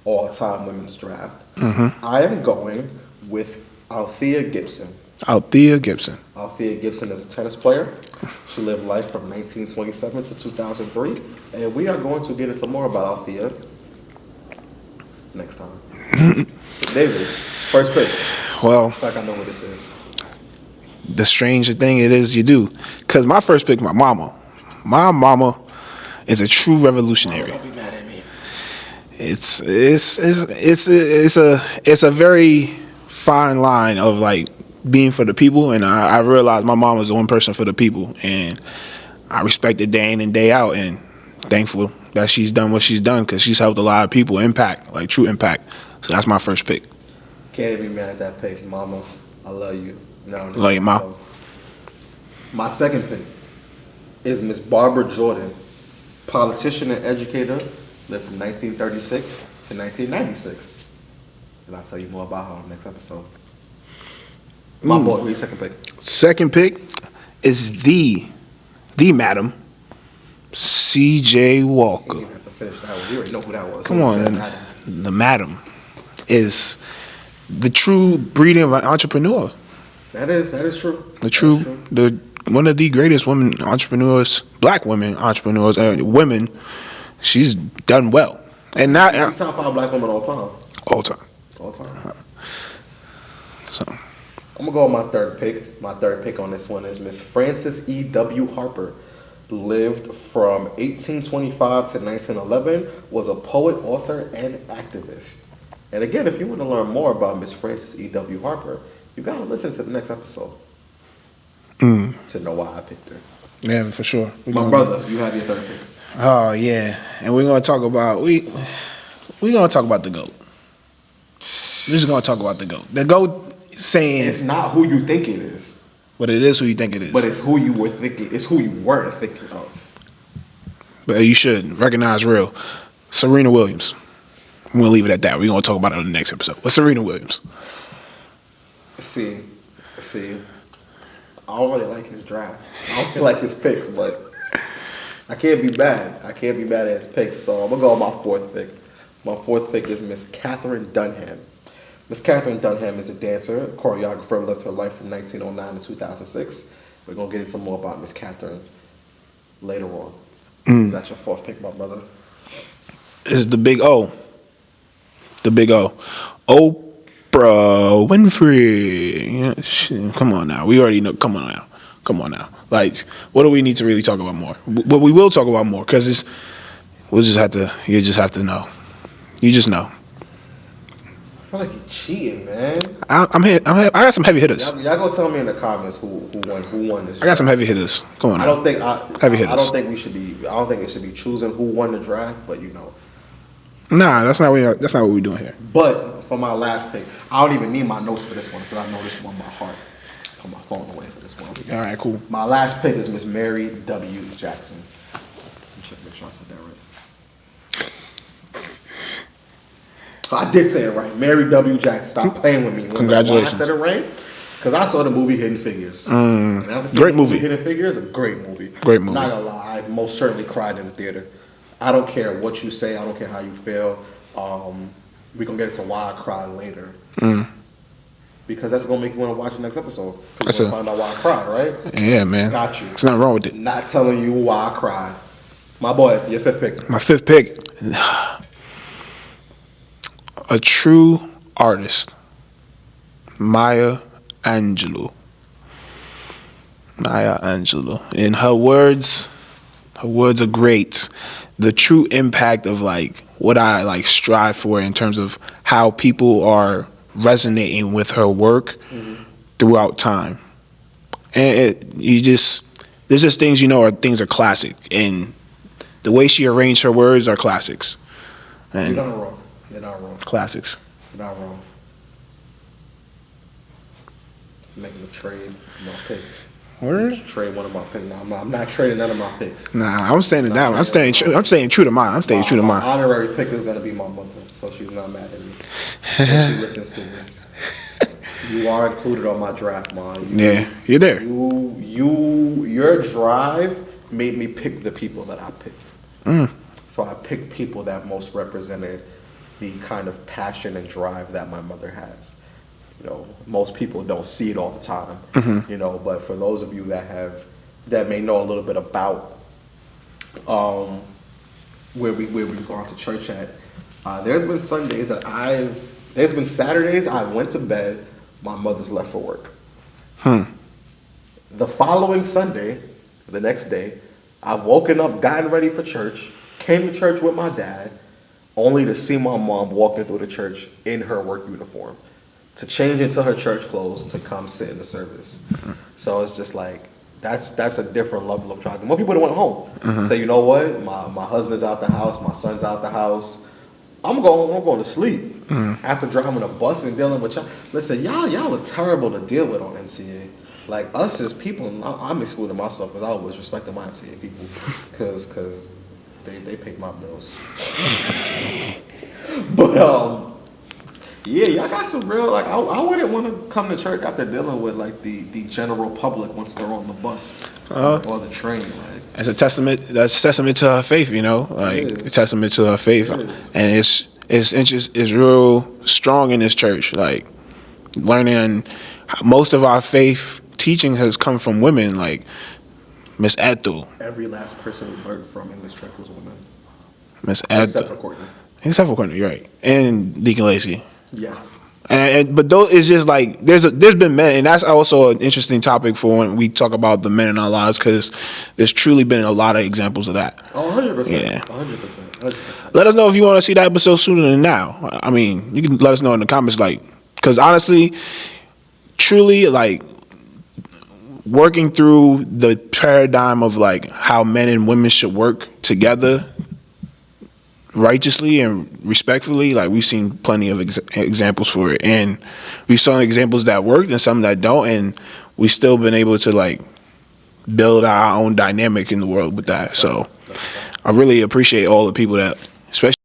all-time women's draft. I am going with Althea Gibson. Althea Gibson. Althea Gibson is a tennis player. She lived life from 1927 to 2003, and we are going to get into more about Althea next time. David, first pick. Well, Like I know what this is. the stranger thing it is you do, because my first pick, my mama. My mama is a true revolutionary. Don't be mad at me. It's a very fine line of like being for the people, and I realized my mom was the one person for the people, and I respect it day in and day out, and thankful that she's done what she's done because she's helped a lot of people impact, like true impact. So that's my first pick. Can't be mad at that pick, Mama. I love you. No, Love you, Ma. My second pick is Miss Barbara Jordan, politician and educator, lived from 1936 to 1996. And I'll tell you more about her on the next episode. My boy, who's your second pick? Second pick is the madam, C.J. Walker. You didn't have to finish that one. You already know who that was. Come Who on, said then. that? The madam is the true breeding of an entrepreneur. That is true. The one of the greatest women entrepreneurs, black women entrepreneurs, women. She's done well, and not Top 5 black women all time. all time. All time. So I'm gonna go with my third pick. My third pick on this one is Miss Frances E.W. Harper. Lived from 1825 to 1911. Was a poet, author, and activist. And again, if you want to learn more about Miss Frances E.W. Harper, you gotta listen to the next episode to know why I picked her. yeah, for sure. My brother, you have your third pick. Oh yeah, and we're gonna talk about we gonna talk about the goat. We're just gonna talk about the goat. The goat saying It's not who you think it is, what it is, who you think it is. but it's who you were thinking. It's who you weren't thinking of. But you should recognize real. Serena Williams. We'll leave it at that. We're gonna talk about it on the next episode. But Serena Williams. See, I don't really like his draft. I don't feel like his picks, but I can't be bad. I can't be bad at his picks, so I'm gonna go with my fourth pick. My fourth pick is Miss Catherine Dunham. Miss Catherine Dunham is a dancer, choreographer, lived her life from 1909 to 2006. We're gonna get into more about Miss Catherine later on. That's your fourth pick, my brother. Is the big O. The big O. Oprah Winfrey. Yeah, shit, come on now. We already know. Come on now. Like, what do we need to really talk about more? But we will talk about more because we'll just have to. You just have to know. You just know. I feel like you're cheating, man. I'm here. I got some heavy hitters. Y'all gonna tell me in the comments who won this. I got some heavy hitters. Come on now. I don't think Heavy I hitters. don't think we should be. I don't think it should be choosing who won the draft, but you know. Nah, that's not what we're doing here. But for my last pick, I don't even need my notes for this one because I know this one by heart. Put my phone away for this one. All right, cool. My last pick is Miss Mary W. Jackson. Let me check, make sure I said that right. I did say it right. Mary W. Jackson. Stop playing with me. Congratulations. Why I said it right? Because I saw the movie Hidden Figures. And after seeing Great the movie. Hidden Figures, a great movie. Great movie. Not gonna lie, I most certainly cried in the theater. I don't care what you say. I don't care how you feel. We're gonna get into why I cried later. Because that's gonna make you want to watch the next episode. Because you're gonna find out why I cried, right? Yeah, man. Got you. There's nothing wrong with it. Not telling you why I cried. My boy, your fifth pick. My fifth pick, a true artist, Maya Angelou. Maya Angelou. And her words are great. The true impact of like what I like strive for in terms of how people are resonating with her work throughout time. And there's just things things are classic, and the way she arranged her words are classics. And You're not wrong. You're not wrong. classics. You're not wrong. Making a trade. My pick. Word? Trade one of my picks. No, I'm not trading none of my picks. Nah, I'm standing down. I'm staying true to mine. I'm staying true to My mine. honorary pick is gonna be my mother, so she's not mad at me. When she listens to this. You are included on my draft, Mom. Yeah, you're there. Your drive made me pick the people that I picked. So I picked people that most represented the kind of passion and drive that my mother has. You know, most people don't see it all the time. You know, but for those of you that may know a little bit about where we've gone to church at, there's been Sundays there's been Saturdays I went to bed, my mother's left for work. The following Sunday, the next day, I've woken up, gotten ready for church, came to church with my dad, only to see my mom walking through the church in her work uniform, to change into her church clothes to come sit in the service. So it's just like, that's a different level of drive. More people would have went home. Say, you know what, my husband's out the house, my son's out the house, I'm going to sleep. After driving a bus and dealing with y'all. Listen, y'all are terrible to deal with on MTA. Like, us as people, I'm excluding myself because I always respected my MTA people because they pay my bills. But, yeah, y'all got some real, like, I wouldn't want to come to church after dealing with, like, the general public once they're on the bus or the train, like. That's a testament to her faith, you know, like a testament to her faith. And it's real strong in this church, like learning. Most of our faith teaching has come from women, like Miss Ethel. Every last person we learned from in this church was a woman. Miss Ethel. Except for Courtney. Except for Courtney, you're right. And Deacon Lacey. Yes. But those, it's just like there's been men, and that's also an interesting topic for when we talk about the men in our lives, because there's truly been a lot of examples of that. Oh, 100%. Yeah. 100%. Let us know if you want to see that episode sooner than now. I mean, you can let us know in the comments, like, because honestly, truly, like, working through the paradigm of like how men and women should work together righteously and respectfully, like we've seen plenty of examples for it, and we've seen examples that worked and some that don't, and we've still been able to like build our own dynamic in the world with that. So I really appreciate all the people that, especially